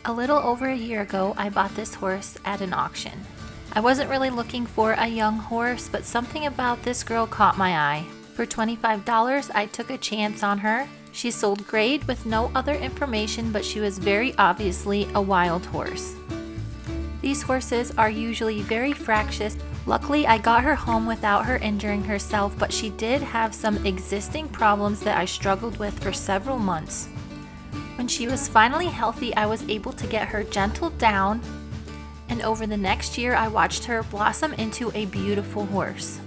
A little over a year ago, I bought this horse at an auction. I wasn't really looking for a young horse, but something about this girl caught my eye. For $25, I took a chance on her. She sold grade with no other information, but she was very obviously a wild horse. These horses are usually very fractious. Luckily, I got her home without her injuring herself, but she did have some existing problems that I struggled with for several months. When she was finally healthy, I was able to get her gentled down, and over the next year, I watched her blossom into a beautiful horse.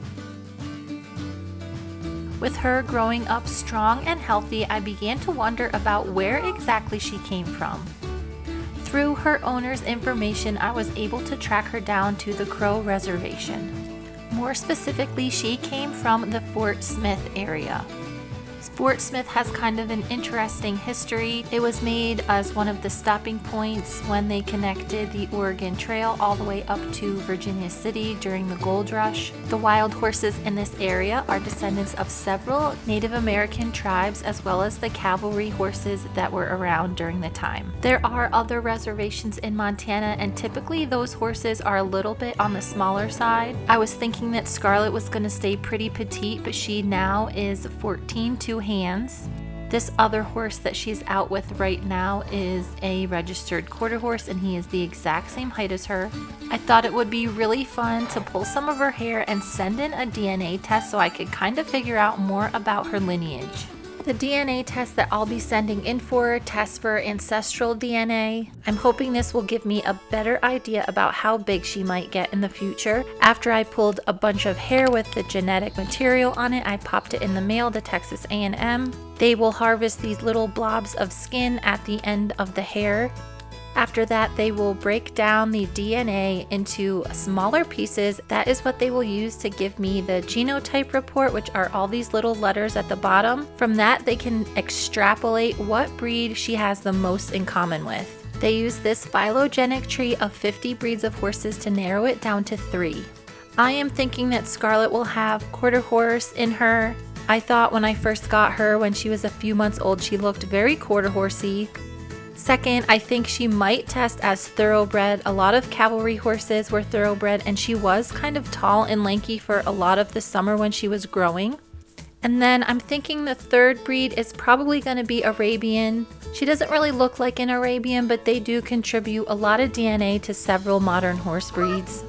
With her growing up strong and healthy, I began to wonder about where exactly she came from. Through her owner's information, I was able to track her down to the Crow Reservation. More specifically, she came from the Fort Smith area. Fort Smith has kind of an interesting history. It was made as one of the stopping points when they connected the Oregon Trail all the way up to Virginia City during the gold rush. The wild horses in this area are descendants of several Native American tribes as well as the cavalry horses that were around during the time. There are other reservations in Montana, and typically those horses are a little bit on the smaller side. I was thinking that Scarlett was going to stay pretty petite, but she now is 14 two hands. This other horse that she's out with right now is a registered quarter horse, and he is the exact same height as her. I thought it would be really fun to pull some of her hair and send in a DNA test so I could kind of figure out more about her lineage. The DNA test that I'll be sending in for tests for ancestral DNA. I'm hoping this will give me a better idea about how big she might get in the future. After I pulled a bunch of hair with the genetic material on it, I popped it in the mail to Texas A&M. They will harvest these little blobs of skin at the end of the hair. After that, they will break down the DNA into smaller pieces. That is what they will use to give me the genotype report, which are all these little letters at the bottom. From that, they can extrapolate what breed she has the most in common with. They use this phylogenetic tree of 50 breeds of horses to narrow it down to 3. I am thinking that Scarlett will have quarter horse in her. I thought when I first got her, when she was a few months old, she looked very quarter horsey. Second, I think she might test as thoroughbred. A lot of cavalry horses were thoroughbred, and she was kind of tall and lanky for a lot of the summer when she was growing. And then I'm thinking the third breed is probably going to be Arabian. She doesn't really look like an Arabian, but they do contribute a lot of DNA to several modern horse breeds.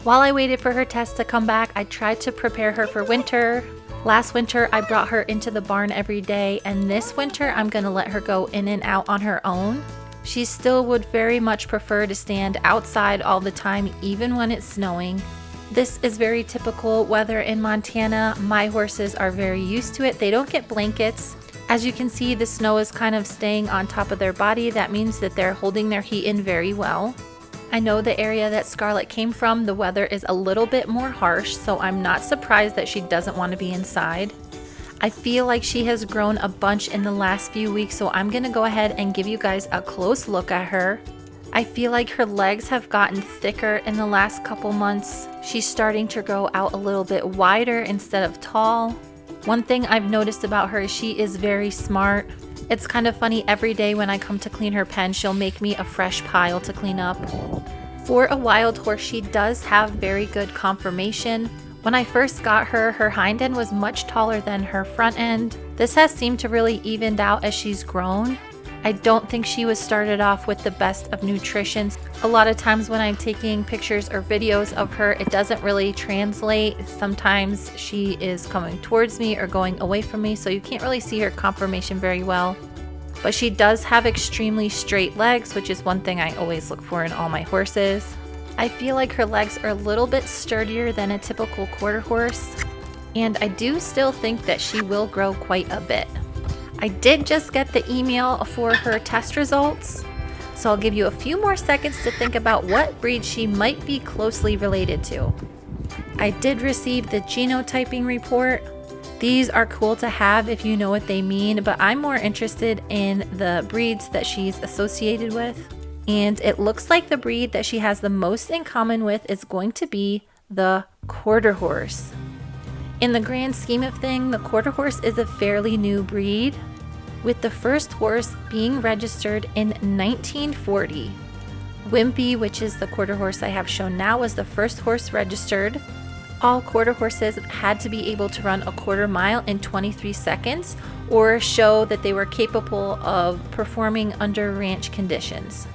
While I waited for her test to come back, I tried to prepare her for winter. Last winter, I brought her into the barn every day, and this winter, I'm going to let her go in and out on her own. She still would very much prefer to stand outside all the time, even when it's snowing. This is very typical weather in Montana. My horses are very used to it. They don't get blankets. As you can see, the snow is kind of staying on top of their body. That means that they're holding their heat in very well. I know the area that Scarlett came from, the weather is a little bit more harsh, so I'm not surprised that she doesn't want to be inside. I feel like she has grown a bunch in the last few weeks, so I'm going to go ahead and give you guys a close look at her. I feel like her legs have gotten thicker in the last couple months. She's starting to grow out a little bit wider instead of tall. One thing I've noticed about her is she is very smart. It's kind of funny, every day when I come to clean her pen, she'll make me a fresh pile to clean up. For a wild horse, she does have very good conformation. When I first got her, her hind end was much taller than her front end. This has seemed to really evened out as she's grown. I don't think she was started off with the best of nutrition. A lot of times when I'm taking pictures or videos of her, it doesn't really translate. Sometimes she is coming towards me or going away from me, so you can't really see her conformation very well. But she does have extremely straight legs, which is one thing I always look for in all my horses. I feel like her legs are a little bit sturdier than a typical quarter horse, and I do still think that she will grow quite a bit. I did just get the email for her test results, so I'll give you a few more seconds to think about what breed she might be closely related to. I did receive the genotyping report. These are cool to have if you know what they mean, but I'm more interested in the breeds that she's associated with. And it looks like the breed that she has the most in common with is going to be the quarter horse. In the grand scheme of things, the quarter horse is a fairly new breed. with the first horse being registered in 1940. Wimpy, which is the quarter horse I have shown now, was the first horse registered. All quarter horses had to be able to run a quarter mile in 23 seconds or show that they were capable of performing under ranch conditions.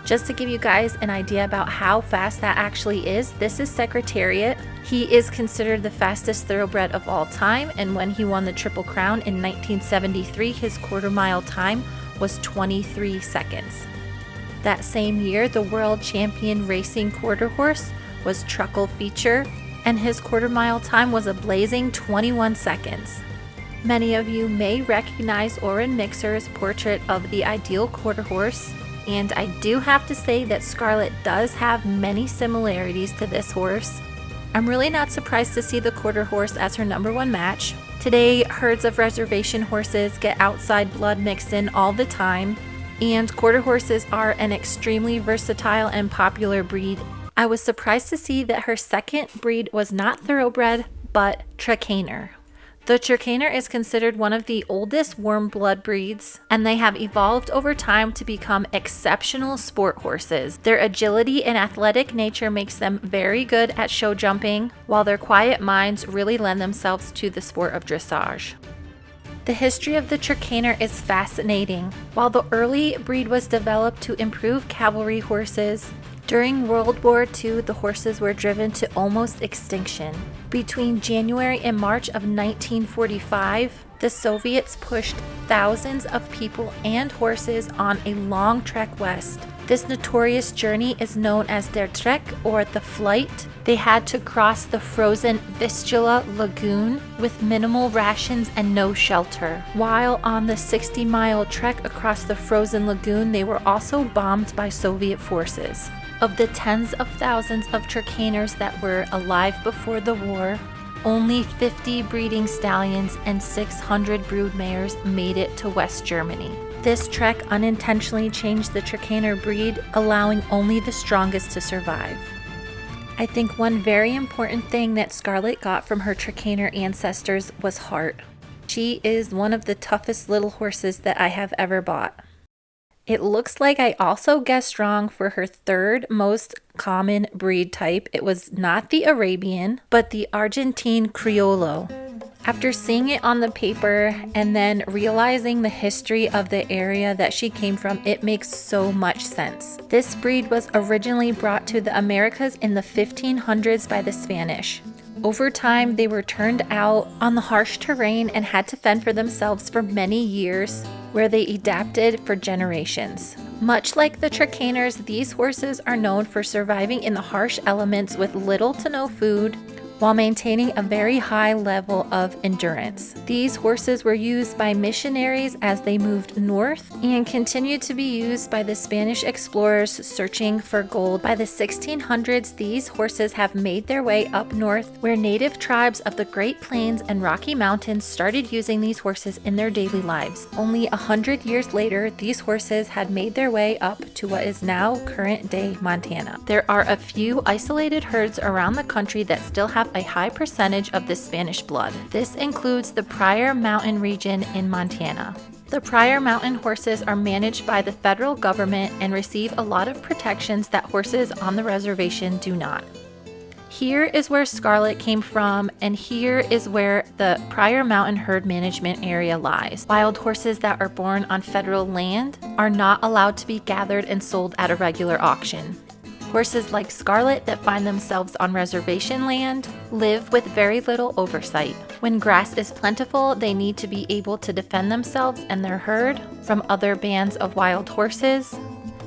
Just to give you guys an idea about how fast that actually is, this is Secretariat. He is considered the fastest thoroughbred of all time, and when he won the Triple Crown in 1973, his quarter mile time was 23 seconds. That same year, the world champion racing quarter horse was Truckle Feature, and his quarter mile time was a blazing 21 seconds. Many of you may recognize Orrin Mixer's portrait of the ideal quarter horse, and I do have to say that Scarlett does have many similarities to this horse. I'm really not surprised to see the quarter horse as her #1 match. Today, herds of reservation horses get outside blood mixed in all the time, and quarter horses are an extremely versatile and popular breed. I was surprised to see that her second breed was not thoroughbred, but Trakehner. The Trakehner is considered one of the oldest warm blood breeds, and they have evolved over time to become exceptional sport horses. Their agility and athletic nature makes them very good at show jumping, while their quiet minds really lend themselves to the sport of dressage. The history of the Trakehner is fascinating. While the early breed was developed to improve cavalry horses, during World War II, the horses were driven to almost extinction. Between January and March of 1945, the Soviets pushed thousands of people and horses on a long trek west. This notorious journey is known as der Trek, or the flight. They had to cross the frozen Vistula Lagoon with minimal rations and no shelter. While on the 60-mile trek across the frozen lagoon, they were also bombed by Soviet forces. Of the tens of thousands of Trakehners that were alive before the war, only 50 breeding stallions and 600 brood mares made it to West Germany. This trek unintentionally changed the Trakehner breed, allowing only the strongest to survive. I think one very important thing that Scarlett got from her Trakehner ancestors was heart. She is one of the toughest little horses that I have ever bought. It looks like I also guessed wrong for her third most common breed type. It was not the Arabian, but the Argentine Criollo. After seeing it on the paper and then realizing the history of the area that she came from, it makes so much sense. This breed was originally brought to the Americas in the 1500s by the Spanish. Over time, they were turned out on the harsh terrain and had to fend for themselves for many years, where they adapted for generations. Much like the Trakehners, these horses are known for surviving in the harsh elements with little to no food, while maintaining a very high level of endurance. These horses were used by missionaries as they moved north and continued to be used by the Spanish explorers searching for gold. By the 1600s, these horses have made their way up north, where native tribes of the Great Plains and Rocky Mountains started using these horses in their daily lives. Only 100 years later, these horses had made their way up to what is now current-day Montana. There are a few isolated herds around the country that still have a high percentage of the Spanish blood. This includes the Pryor Mountain region in Montana. The Pryor Mountain horses are managed by the federal government and receive a lot of protections that horses on the reservation do not. Here is where Scarlett came from, and here is where the Pryor Mountain Herd Management Area lies. Wild horses that are born on federal land are not allowed to be gathered and sold at a regular auction. Horses like Scarlett that find themselves on reservation land live with very little oversight. When grass is plentiful, they need to be able to defend themselves and their herd from other bands of wild horses.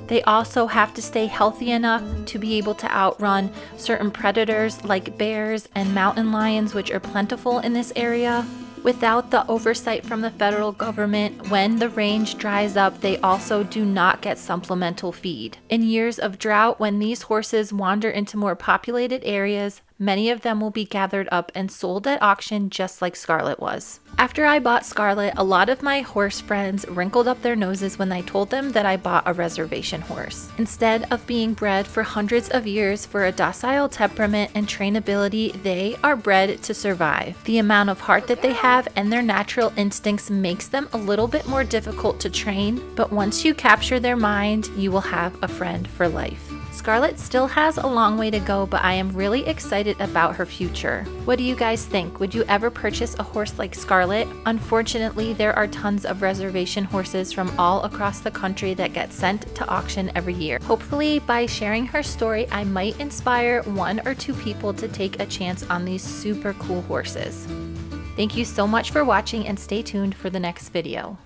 They also have to stay healthy enough to be able to outrun certain predators like bears and mountain lions, which are plentiful in this area. Without the oversight from the federal government, when the range dries up, they also do not get supplemental feed. In years of drought, when these horses wander into more populated areas, Many of them will be gathered up and sold at auction just like Scarlett was. After I bought Scarlett, a lot of my horse friends wrinkled up their noses when I told them that I bought a reservation horse. Instead of being bred for hundreds of years for a docile temperament and trainability, they are bred to survive. The amount of heart that they have and their natural instincts makes them a little bit more difficult to train, but once you capture their mind, you will have a friend for life. Scarlett still has a long way to go, but I am really excited about her future. What do you guys think? Would you ever purchase a horse like Scarlett? Unfortunately, there are tons of reservation horses from all across the country that get sent to auction every year. Hopefully, by sharing her story, I might inspire 1 or 2 people to take a chance on these super cool horses. Thank you so much for watching and stay tuned for the next video.